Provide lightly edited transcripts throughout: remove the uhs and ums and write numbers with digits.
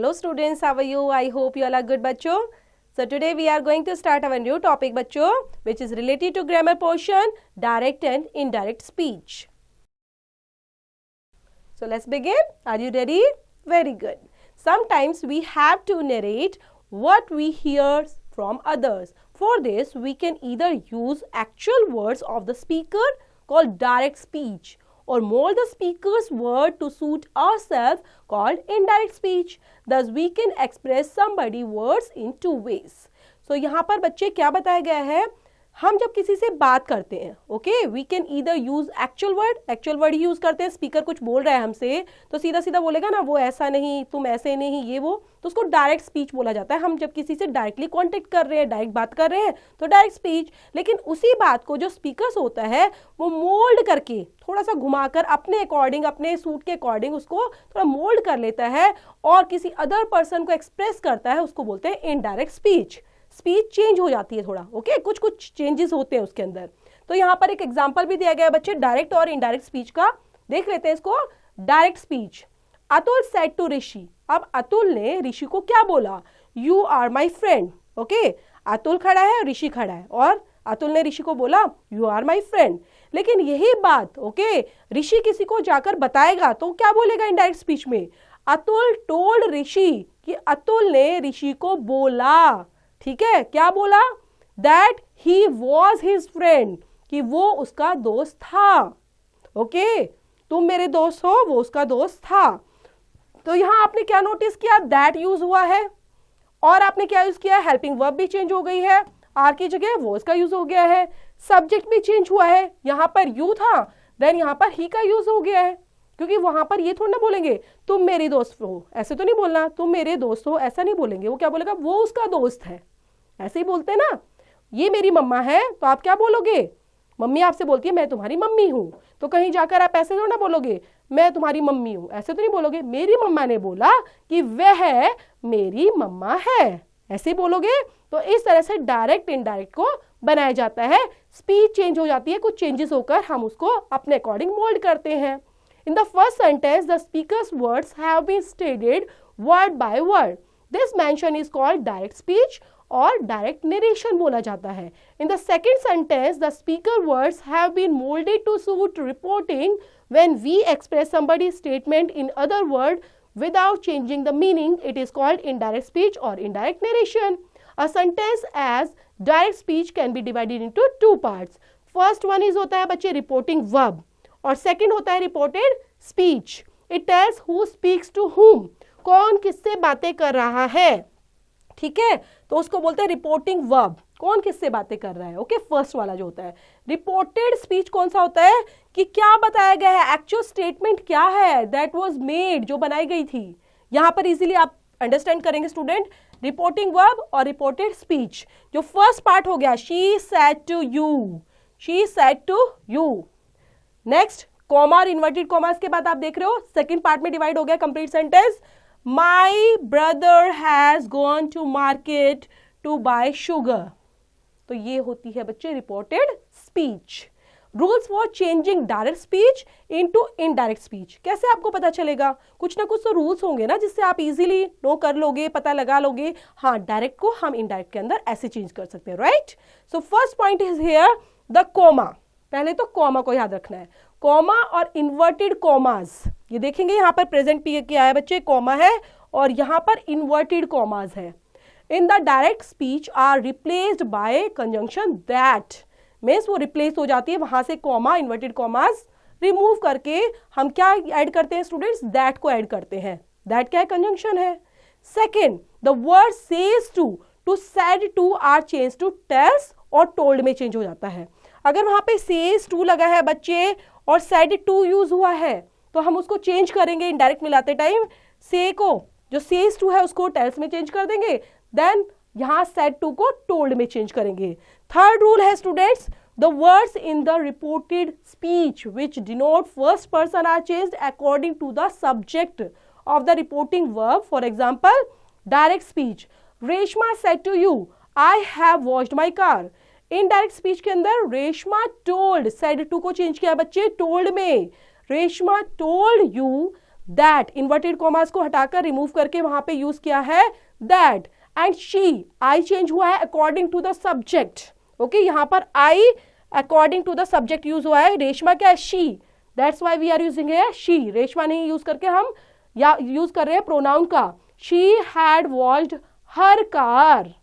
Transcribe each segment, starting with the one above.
Hello students, how are you? I hope you all are good बच्चों. So today we are going to start our new topic बच्चों, which is related to grammar portion, direct and indirect speech. So let's begin. Are you ready? Very good. Sometimes we have to narrate what we hear from others. For this, we can either use actual words of the speaker called direct speech or mold the speaker's word to suit ourselves called indirect speech. Thus, we can express somebody's words in two ways. So, यहाँ पर बच्चे क्या बताया गया है, हम जब किसी से बात करते हैं, okay, we can either use actual word ही यूज करते हैं. स्पीकर कुछ बोल रहा है हमसे तो सीधा सीधा बोलेगा ना, वो ऐसा नहीं, तुम ऐसे नहीं, ये वो, तो उसको डायरेक्ट स्पीच बोला जाता है. हम जब किसी से डायरेक्टली कांटेक्ट कर रहे हैं, डायरेक्ट बात कर रहे हैं तो डायरेक्ट स्पीच. लेकिन उसी बात को जो स्पीकर होता है वो मोल्ड करके थोड़ा सा घुमाकर अपने अकॉर्डिंग, अपने सूट के अकॉर्डिंग उसको थोड़ा मोल्ड कर लेता है और किसी अदर पर्सन को एक्सप्रेस करता है, उसको बोलते हैं इनडायरेक्ट स्पीच. स्पीच चेंज हो जाती है थोड़ा, ओके, कुछ चेंजेस होते हैं उसके अंदर. तो यहाँ पर एक एग्जांपल भी दिया गया है बच्चे डायरेक्ट और इनडायरेक्ट स्पीच का. देख लेते हैं इसको. Direct speech. Atul said to Rishi. अब अतुल ने ऋषि को क्या बोला? You are my friend. Okay, Atul खड़ा है, ऋषि खड़ा है और अतुल ने ऋषि को बोला यू आर माई फ्रेंड. लेकिन यही बात, ओके, ऋषि किसी को जाकर बताएगा तो क्या बोलेगा इनडायरेक्ट स्पीच में? अतुल टोल्ड ऋषि, कि अतुल ने ऋषि को बोला. ठीक है, क्या बोला? That he was his friend, कि वो उसका दोस्त था. ओके, तुम मेरे दोस्त हो, वो उसका दोस्त था. तो यहां आपने क्या नोटिस किया? दैट यूज हुआ है और आपने क्या यूज किया? हेल्पिंग वर्ब भी चेंज हो गई है, आर की जगह वॉज का यूज हो गया है. सब्जेक्ट भी चेंज हुआ है, यहां पर यू था, देन यहां पर ही का यूज हो गया है. क्योंकि वहां पर ये थोड़ा ना बोलेंगे तुम मेरी दोस्त हो, ऐसे तो नहीं बोलना, तुम मेरे दोस्त हो, ऐसा नहीं बोलेंगे. वो क्या बोलेगा? वो उसका दोस्त है, ऐसे ही बोलते हैं ना. ये मेरी मम्मा है तो आप क्या बोलोगे? मम्मी आपसे बोलती है मैं तुम्हारी मम्मी हूं, तो कहीं जाकर आप ऐसे थोड़ा बोलोगे मैं तुम्हारी मम्मी हूं, ऐसे तो नहीं बोलोगे. मेरी मम्मा ने बोला कि वह मेरी मम्मा है, ऐसे ही बोलोगे. तो इस तरह से डायरेक्ट इनडायरेक्ट को बनाया जाता है. स्पीच चेंज हो जाती है, कुछ चेंजेस होकर हम उसको अपने अकॉर्डिंग मोल्ड करते हैं. In the first sentence the speaker's words have been stated word by word. This mention is called direct speech और डायरेक्ट नरेशन बोला जाता है. In the second sentence the speaker words have been moulded to suit reporting when we express somebody's statement in other word without changing the meaning. It is called indirect speech or indirect narration. A sentence as direct speech can be divided into two parts. First one is होता है बच्चे reporting verb और second होता है reported speech. It tells who speaks to whom. कौन किससे बातें कर रहा है. ठीक है, तो उसको बोलते हैं रिपोर्टिंग वर्ब, कौन किससे बातें कर रहा है. ओके, फर्स्ट वाला जो होता है. रिपोर्टेड स्पीच कौन सा होता है? कि क्या बताया गया है, एक्चुअल स्टेटमेंट क्या है, दैट वाज मेड, जो बनाई गई थी. यहां पर इजीली आप अंडरस्टैंड करेंगे स्टूडेंट. रिपोर्टिंग वर्ब और रिपोर्टेड स्पीच. जो फर्स्ट पार्ट हो गया she said to you, she said to you. Next comma और इन्वर्टेड कॉमास के बाद आप देख रहे हो सेकेंड पार्ट में डिवाइड हो गया complete sentence. My brother has gone to market to buy sugar. तो ये होती है बच्चे reported speech. Rules for changing direct speech into indirect speech. कैसे आपको पता चलेगा? कुछ ना कुछ तो रूल्स होंगे ना जिससे आप इजीली नो कर लोगे, पता लगा लोगे. हाँ, डायरेक्ट को हम इनडायरेक्ट के अंदर ऐसे चेंज कर सकते हैं, right. So first point is here the comma. पहले तो कॉमा को याद रखना है. कॉमा और इन्वर्टेड कॉमास, ये देखेंगे यहाँ पर प्रेजेंट पी क्या है बच्चे, कॉमा है और यहाँ पर इन्वर्टेड कॉमास है. In the direct speech are replaced by conjunction that. Means वो रिप्लेस हो जाती है, वहां से कॉमा, इन्वर्टेड कॉमास रिमूव करके हम क्या ऐड करते हैं स्टूडेंट्स? दैट को ऐड करते हैं. दैट क्या है? कंजंक्शन है. Second, the word says to said to are change to tells और टोल्ड में चेंज हो जाता है. अगर वहां पे सेज टू लगा है बच्चे और सेड टू यूज हुआ है तो हम उसको चेंज करेंगे इनडायरेक्ट मिलाते टाइम. से को जो सेज टू है उसको टेल्स में चेंज कर देंगे, देन यहां सेड टू को टोल्ड में चेंज करेंगे. थर्ड रूल है students, the words in the reported speech which denote first person are changed according to the subject of the reporting verb. For example direct speech, Reshma said to you I have washed my car. Indirect speech के अंदर Reshma told, said to को change किया बच्चे told में. Reshma told you that, inverted commas को हटाकर remove करके वहां पे यूज किया है that. And she, I change हुआ है according to the subject. Okay, यहां पर I according to the subject use हुआ है. रेशमा क्या है? She. That's why we are using है शी. रेशमा नहीं यूज करके हम या यूज कर रहे हैं प्रोनाउन का. She had washed her car.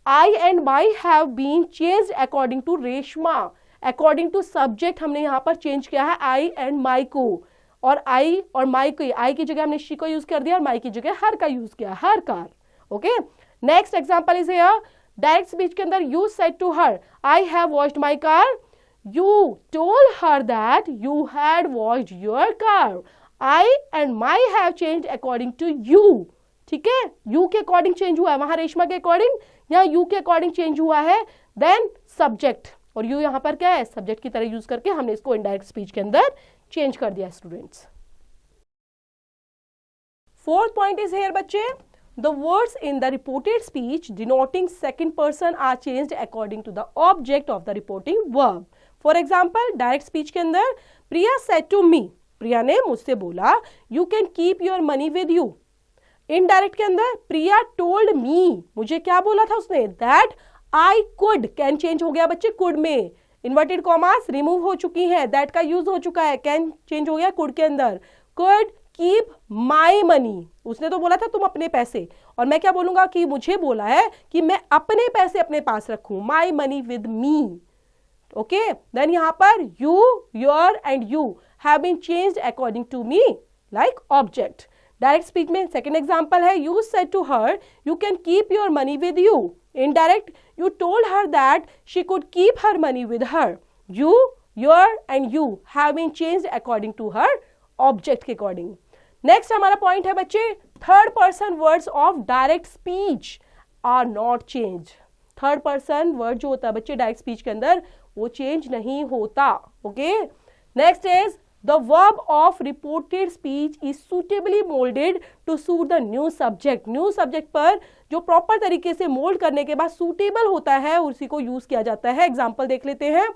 I and my have been changed according to Reshma. According to subject हमने यहाँ पर चेंज किया है आई एंड माई को. और आई और माई को, आई की जगह हमने शी को यूज कर दिया और माई की जगह हर का यूज किया, her car. Okay, next example is here. Direct speech के अंदर you said to her, I have washed my car. You told her that you had washed your car. I and my have changed according to you. ठीक है, you के according change हुआ है, वहां रेशमा के according, यहाँ यू के according change हुआ है. देन सब्जेक्ट, और यू यहाँ पर क्या है? सब्जेक्ट की तरह यूज करके हमने इसको इनडायरेक्ट स्पीच के अंदर चेंज कर दिया students. Fourth point is here बच्चे, the words in the reported speech denoting second person are changed according to the object of the reporting verb. For example, direct speech के अंदर प्रिया said to मी, प्रिया ने मुझसे बोला you can keep your money with you. Indirect के अंदर प्रिया told me, मुझे क्या बोला था उसने? That I could. Can change हो गया बच्चे कुड में, इन्वर्टेड कॉमास रिमूव हो चुकी है, दैट का यूज हो चुका है, कैन चेंज हो गया कुड के अंदर. कुड कीप माई मनी, उसने तो बोला था तुम अपने पैसे, और मैं क्या बोलूंगा कि मुझे बोला है कि मैं अपने पैसे अपने पास रखूं, my money with me. Okay, then यहां पर you, your and you have been changed according to me like object. Direct speech में सेकेंड एग्जाम्पल है, you said to her you can keep your money with you. Indirect, you told her that she could keep her money with her. You, your and you have been changed according to her object के according. Next हमारा point है बच्चे, third person words of direct speech are not changed. Third person word जो होता है बच्चे direct speech के अंदर वो change नहीं होता. Okay? Next is the verb of reported speech is suitably molded to suit the new subject. New subject पर जो प्रॉपर तरीके से मोल्ड करने के बाद सूटेबल होता है उसी को यूज किया जाता है. एग्जाम्पल देख लेते हैं.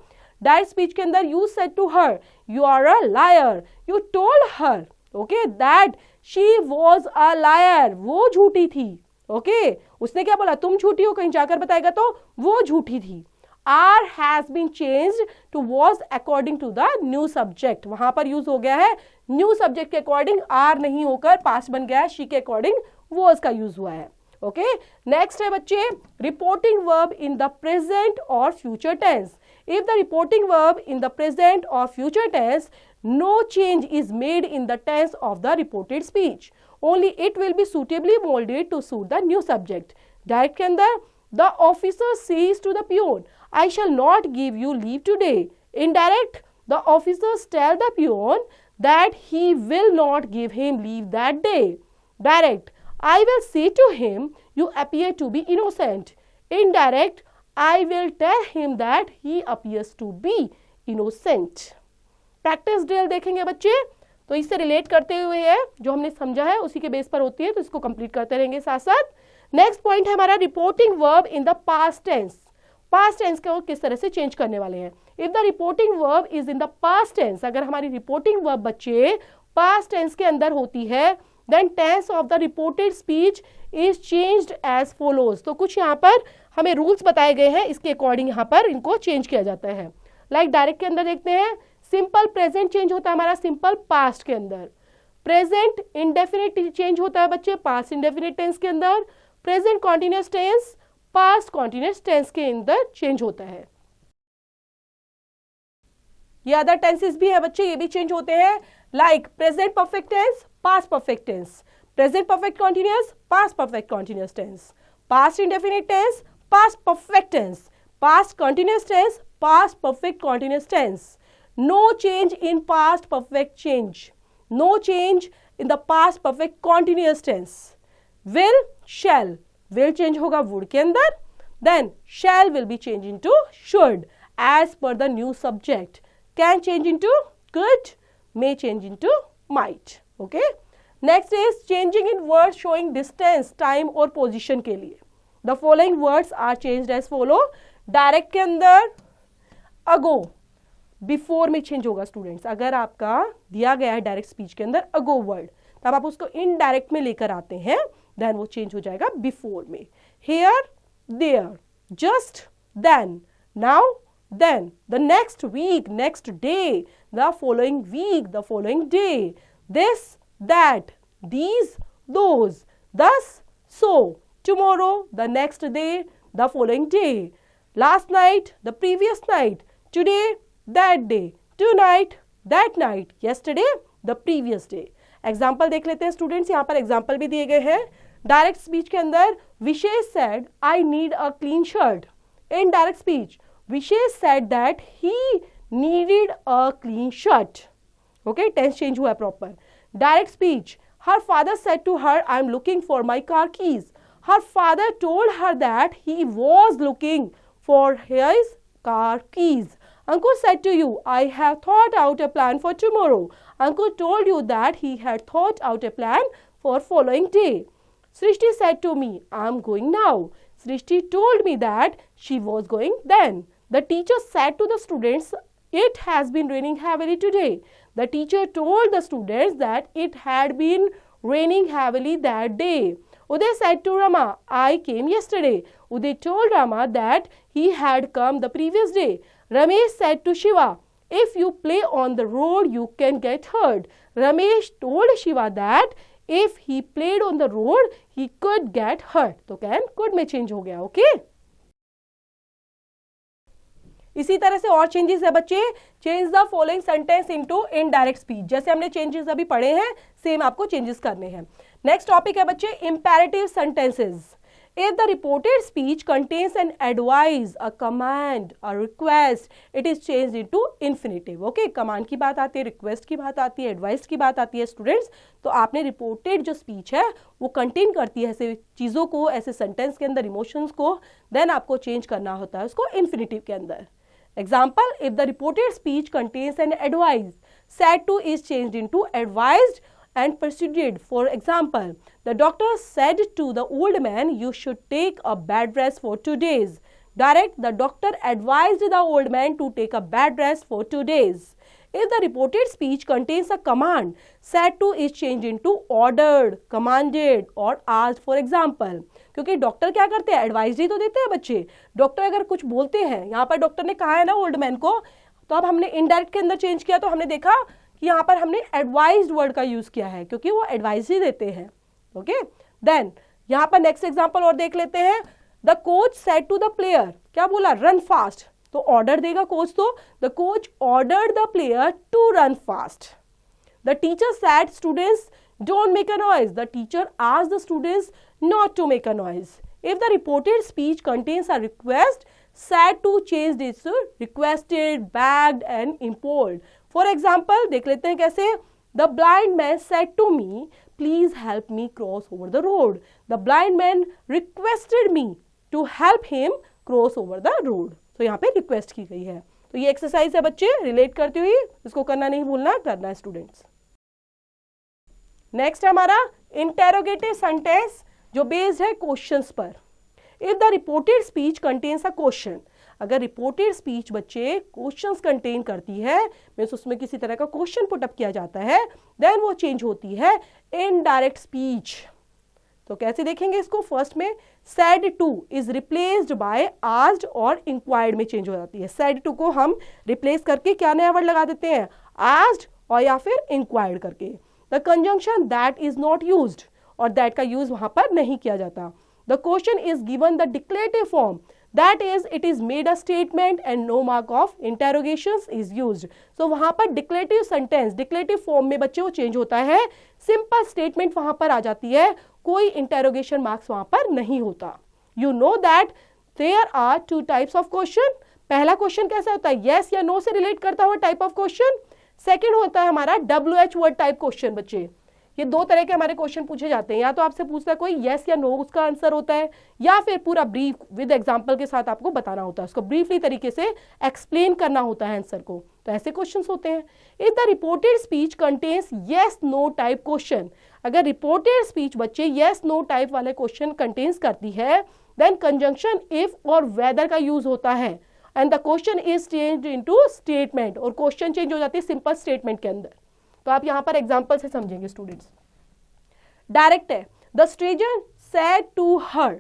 डायरेक्ट स्पीच के अंदर you said to her you are a liar. You told her okay that she was a liar, वो झूठी थी. ओके, उसने क्या बोला? तुम झूठी हो, कहीं जाकर बताएगा तो वो झूठी थी. Are has been changed to was according to the new subject. वहां पर यूज हो गया है न्यू सब्जेक्ट के अकॉर्डिंग, आर नहीं होकर पास्ट बन गया है, शी के अकॉर्डिंग वॉज का यूज हुआ है. ओके, नेक्स्ट है बच्चे reporting verb in the present और future tense. If the reporting verb in the present और future tense, no change is made in the tense of the reported speech, only it will be suitably moulded to suit the new subject. Direct के अंदर the officer says to the peon I shall not give you leave today. Indirect, the officers tell the peon that he will not give him leave that day. Direct, I will say to him, you appear to be innocent. Indirect, I will tell him that he appears to be innocent. Practice drill देखेंगे बच्चे, तो इससे relate करते हुए है जो हमने समझा है उसी के बेस पर होती है, तो इसको कंप्लीट करते रहेंगे साथ साथ. नेक्स्ट पॉइंट है हमारा reporting verb in the past tense. Past tense को किस तरह से चेंज करने वाले हैं. If the reporting verb is in the past tense, अगर हमारी रिपोर्टिंग वर्ब बच्चे पास्ट टेंस के अंदर होती है, then tense of the reported speech is changed as follows. तो कुछ यहाँ पर हमें रूल्स बताए गए हैं, इसके अकॉर्डिंग यहाँ पर इनको चेंज किया जाता है. लाइक डायरेक्ट के अंदर देखते हैं, सिंपल प्रेजेंट चेंज होता है हमारा सिंपल पास्ट के अंदर. प्रेजेंट इंडेफिनिट चेंज होता है बच्चे पास्ट इंडेफिनिट टेंस के अंदर. Present continuous tense past continuous tense के अंदर चेंज होता है. ये अदर टेंसेस भी है बच्चे, ये भी चेंज होते हैं. Like present perfect tense past perfect tense, present perfect continuous past perfect continuous tense, past indefinite tense past perfect tense, past continuous tense past perfect continuous tense. No change in past perfect change, no change in the past perfect continuous tense. Will shall, will change होगा would के अंदर, then shall will be changed into should as per the new subject. Can change into could, may change into might. Okay. Next is changing in words showing distance, time और position के लिए. The following words are changed as follow. Direct के अंदर ago, before में change होगा students. अगर आपका दिया गया है डायरेक्ट स्पीच के अंदर ago word, तब आप उसको इनडायरेक्ट में लेकर आते हैं, देन वो चेंज हो जाएगा बिफोर में. Here, there, just, then, now, then, the next week, next day, the following week, the following day, this, that, these, those, thus, so, tomorrow, the next day, the following day, last night, the previous night, today, that day, tonight, that night, yesterday, the previous day. Example देख लेते हैं students, यहाँ पर example भी दिए गए हैं. Direct speech के अंदर Vishesh said I need a clean shirt. Indirect speech Vishesh said that he needed a clean shirt. Okay, tense change हुआ है proper. Direct speech. Her father said to her, I am looking for my car keys. Her father told her that he was looking for his car keys. Uncle said to you, I have thought out a plan for tomorrow. Uncle told you that he had thought out a plan for following day. Srishti said to me, I am going now. Srishti told me that she was going then. The teacher said to the students, it has been raining heavily today. The teacher told the students that it had been raining heavily that day. Uday said to Rama, I came yesterday. Uday told Rama that he had come the previous day. Ramesh said to Shiva, if you play on the road, you can get hurt. Ramesh told Shiva that if he played on the road, he could get hurt. तो can could में change हो गया, okay? इसी तरह से और changes है बच्चे. Change the following sentence into indirect speech. जैसे हमने चेंजेस अभी पढ़े हैं, सेम आपको चेंजेस करने हैं. नेक्स्ट टॉपिक है बच्चे imperative sentences. If the reported speech contains an advice, a command, a request, it is changed into infinitive. Okay, command की बात आती है, request की बात आती है, advice की बात आती है स्टूडेंट्स. तो आपने reported जो speech है वो contain करती है ऐसे चीज़ों को, ऐसे sentence के अंदर emotions को, then आपको change करना होता है उसको infinitive के अंदर. Example, if the reported speech contains an advice, said to is changed into advised and proceeded. For example, the doctor said to the old man, you should take a bed rest for 2 days. Direct, the doctor advised the old man to take a bed rest for 2 days. If the reported speech contains a command, said to is changed into ordered, commanded or asked. For example, क्योंकि doctor क्या करते हैं, advisory तो देते हैं बच्चे. Doctor अगर कुछ बोलते हैं, यहाँ पर डॉक्टर ने कहा है ना ओल्ड मैन को, तो अब हमने इनडायरेक्ट के अंदर चेंज किया, तो हमने देखा कि यहाँ पर हमने एडवाइज्ड वर्ड का यूज किया है क्योंकि वो एडवाइजरी देते हैं. ओके, देन यहाँ पर नेक्स्ट एग्जांपल और देख लेते हैं. The coach said to the player, क्या बोला, रन फास्ट. तो ऑर्डर देगा कोच, तो the coach ordered the player to run fast. The teacher said students don't make a noise. The teacher asked the students not to make a noise. If the reported speech contains a request, said to changed its requested, begged and implored. For example, देख लेते हैं कैसे. The blind man said to me, please help me cross over the road. The blind man requested me to help him cross over the road. तो यहाँ पे request की गई है. तो ये एक्सरसाइज है बच्चे, रिलेट करती हुई, इसको करना नहीं भूलना, करना है स्टूडेंट्स. नेक्स्ट है हमारा इंटेरोगेटिव सेंटेंस जो बेस्ड है क्वेश्चंस पर. If the reported speech contains a question, अगर रिपोर्टेड स्पीच बच्चे क्वेश्चंस कंटेन करती है, मीन्स उसमें किसी तरह का क्वेश्चन पुटअप किया जाता है, देन वो चेंज होती है इनडायरेक्ट स्पीच. तो कैसे देखेंगे इसको. फर्स्ट में said two is replaced bye asked और इंक्वायर्ड में चेंज हो जाती है. सेड टू को हम रिप्लेस करके क्या नया वर्ड लगा देते हैं, आस्क्ड और या फिर इंक्वायर्ड करके. The conjunction that is not used, और दैट का यूज वहां पर नहीं किया जाता. The question is given the declarative form, that is it is made a statement and no mark of interrogations is used. So वहां पर डिक्लेरेटिव सेंटेंस डिक्लेरेटिव फॉर्म में बच्चे वो चेंज होता है, सिंपल स्टेटमेंट वहां पर आ जाती है, कोई इंटेरोगेशन मार्क्स वहां पर नहीं होता. You know that there are 2 types of question. पहला क्वेश्चन कैसा होता है, यस या नो से रिलेट करता हुआ टाइप ऑफ क्वेश्चन. सेकेंड होता है हमारा WH वर्ड टाइप क्वेश्चन. बच्चे ये 2 तरह के हमारे क्वेश्चन पूछे जाते हैं, या तो आपसे पूछता है कोई यस या नो उसका आंसर होता है, या फिर पूरा ब्रीफ विद एग्जांपल के साथ आपको बताना होता है, उसको ब्रीफली तरीके से एक्सप्लेन करना होता है आंसर को. तो ऐसे क्वेश्चंस होते हैं. If the reported speech contains yes no type question, अगर रिपोर्टेड स्पीच बच्चे यस नो टाइप वाले क्वेश्चन कंटेन्स करती है, देन कंजंक्शन इफ और वेदर का यूज होता है and the question is changed into statement, और क्वेश्चन चेंज हो जाती है सिंपल स्टेटमेंट के अंदर. तो आप यहाँ पर एग्जांपल से समझेंगे स्टूडेंट्स. डायरेक्ट है। The stranger said to her,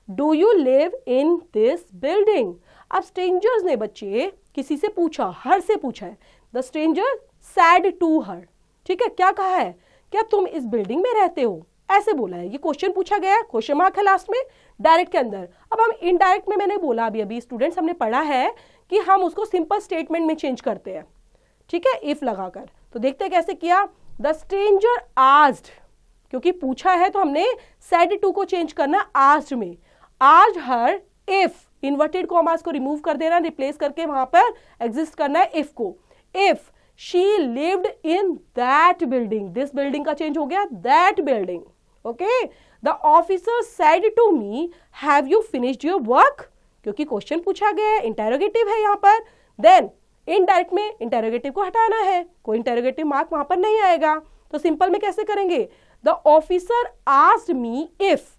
do you live in this building. अब स्ट्रेंजर्स ने बच्चे किसी से पूछा, हर से पूछा है। The stranger said to her, ठीक है, क्या कहा है, क्या तुम इस बिल्डिंग में रहते हो, ऐसे बोला है। ये क्वेश्चन पूछा गया है, क्वेश्चन मार्क है लास्ट में, डायरेक्ट के अंदर। अब हम इनडायरेक्ट में, मैंने बोला अभी स्टूडेंट्स हमने पढ़ा है कि हम उसको सिंपल स्टेटमेंट में चेंज करते हैं, ठीक है, इफ लगाकर। तो देखते हैं कैसे किया। द स्ट्रेंजर आस्क्ड, क्योंकि पूछा है तो हमने सेड टू को चेंज करना आस्क्ड में। Asked her if, inverted commas को रिमूव कर देना, रिप्लेस करके वहां पर एग्जिस्ट करना है इफ को। If she lived in that building, this building का चेंज हो गया that building. Okay, the officer said to me, have you finished your work, क्योंकि क्वेश्चन पूछा गया है, इंटेरोगेटिव है यहाँ पर। देन इनडायरेक्ट में इंटेरोगेटिव को हटाना है, कोई इंटेरोगेटिव मार्क वहां पर नहीं आएगा, तो सिंपल में कैसे करेंगे। The officer asked me if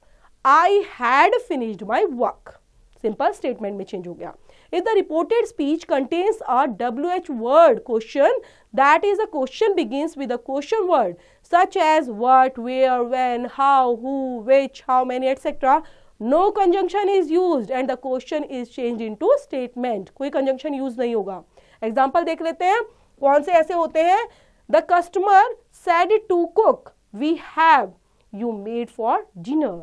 I had finished my work, simple statement में चेंज हो गया। If the reported speech contains a WH word question, that is, a question begins with a question word such as what, where, when, how, who, which, how many, etc. No conjunction is used and the question is changed into statement. कोई conjunction use नहीं होगा। Example देख लेते हैं, कौन से ऐसे होते हैं। The customer said to cook, we have you made for dinner.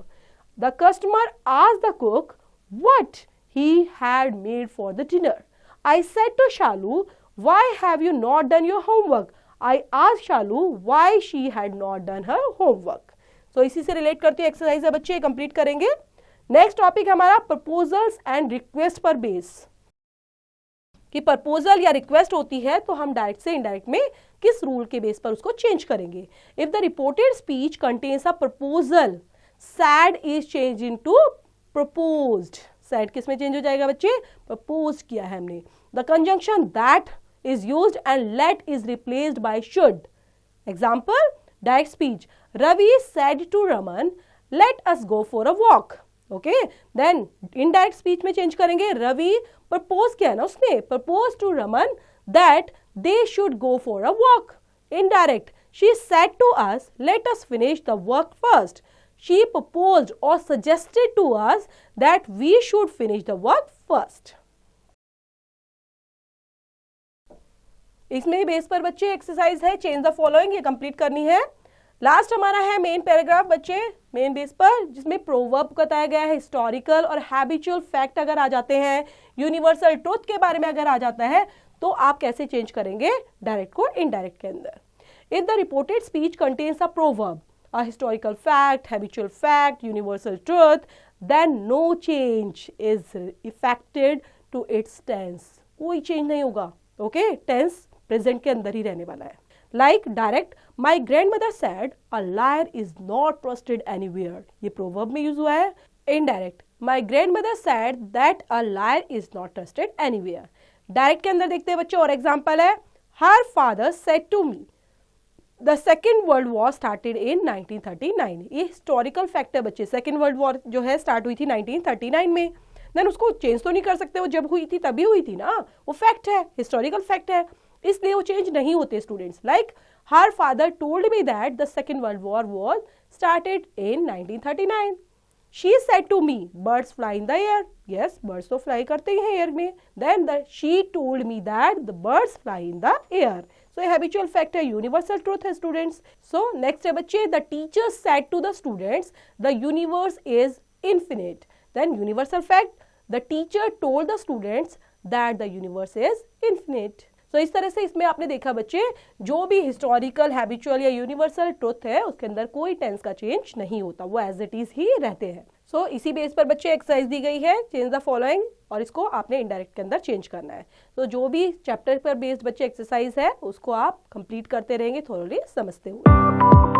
The customer asked the cook what he had made for the dinner. I said to Shalu, why have you not done your homework? I asked Shalu why she had not done her homework. So इसी से relate करती है exercise है बच्चे, complete करेंगे। Next topic हमारा proposals and request पर base, कि प्रपोजल या रिक्वेस्ट होती है तो हम डायरेक्ट से इनडायरेक्ट में किस रूल के बेस पर उसको चेंज करेंगे। If the reported speech contains a proposal, sad is change into proposed. Sad किस में चेंज हो जाएगा बच्चे, प्रपोज किया है हमने। The conjunction that is used and let is replaced by should. Example, direct speech, Ravi said to Raman let us go for a walk. Okay, then indirect speech में change करेंगे, रवि प्रपोज किया ना उसने, propose to Raman that they should go for a walk. Indirect, she said to us let us finish the work first. She proposed or suggested to us that we should finish the work first. इसमें base पर बच्चे exercise है, change the following, ये complete करनी है। Last हमारा है main paragraph बच्चे, मेन बेस पर, जिसमें प्रोवर्ब बताया गया है, हिस्टोरिकल और हैबिचुअल फैक्ट अगर आ जाते हैं, यूनिवर्सल ट्रुथ के बारे में अगर आ जाता है, तो आप कैसे चेंज करेंगे डायरेक्ट को इनडायरेक्ट के अंदर। If the reported speech contains a proverb, a historical fact, habitual fact, universal truth, then no change is effected to its tense. कोई चेंज नहीं होगा, ओके, टेंस प्रेजेंट के अंदर ही रहने वाला है। Like direct, my grandmother said a liar is not trusted anywhere, ये proverb में यूज हुआ है। Indirect, my grandmother said that a liar is not trusted anywhere. Direct के अंदर देखते हैं बच्चे, और एग्जाम्पल है, her father said to me the second world war started in 1939। ये हिस्टोरिकल फैक्ट है बच्चे, सेकेंड वर्ल्ड वॉर जो है स्टार्ट हुई थी 1939 में। देन उसको चेंज तो नहीं कर सकते, वो जब हुई थी तभी हुई थी ना, वो फैक्ट है, हिस्टोरिकल फैक्ट है, इसलिए वो चेंज नहीं होते students. Like her father told me that the second world war was started in 1939। She said to me, birds fly in the air. Yes, birds तो fly करते ही हैं एयर में. Then she told me that the birds fly in the air. So a habitual fact है, universal truth है students. So next है बच्चे, the teacher said to the students, the universe is infinite. Then universal fact, the teacher told the students that the universe is infinite. तो इस तरह से इसमें आपने देखा बच्चे, जो भी हिस्टोरिकल, हैबिचुअल या यूनिवर्सल ट्रुथ है उसके अंदर कोई टेंस का चेंज नहीं होता, वो एज इट इज ही रहते हैं। सो इसी बेस पर बच्चे एक्सरसाइज दी गई है, चेंज द फॉलोइंग, और इसको आपने इनडायरेक्ट के अंदर चेंज करना है। तो जो भी चैप्टर पर बेस्ड बच्चे एक्सरसाइज है उसको आप कंप्लीट करते रहेंगे, थोड़ी समझते हुए।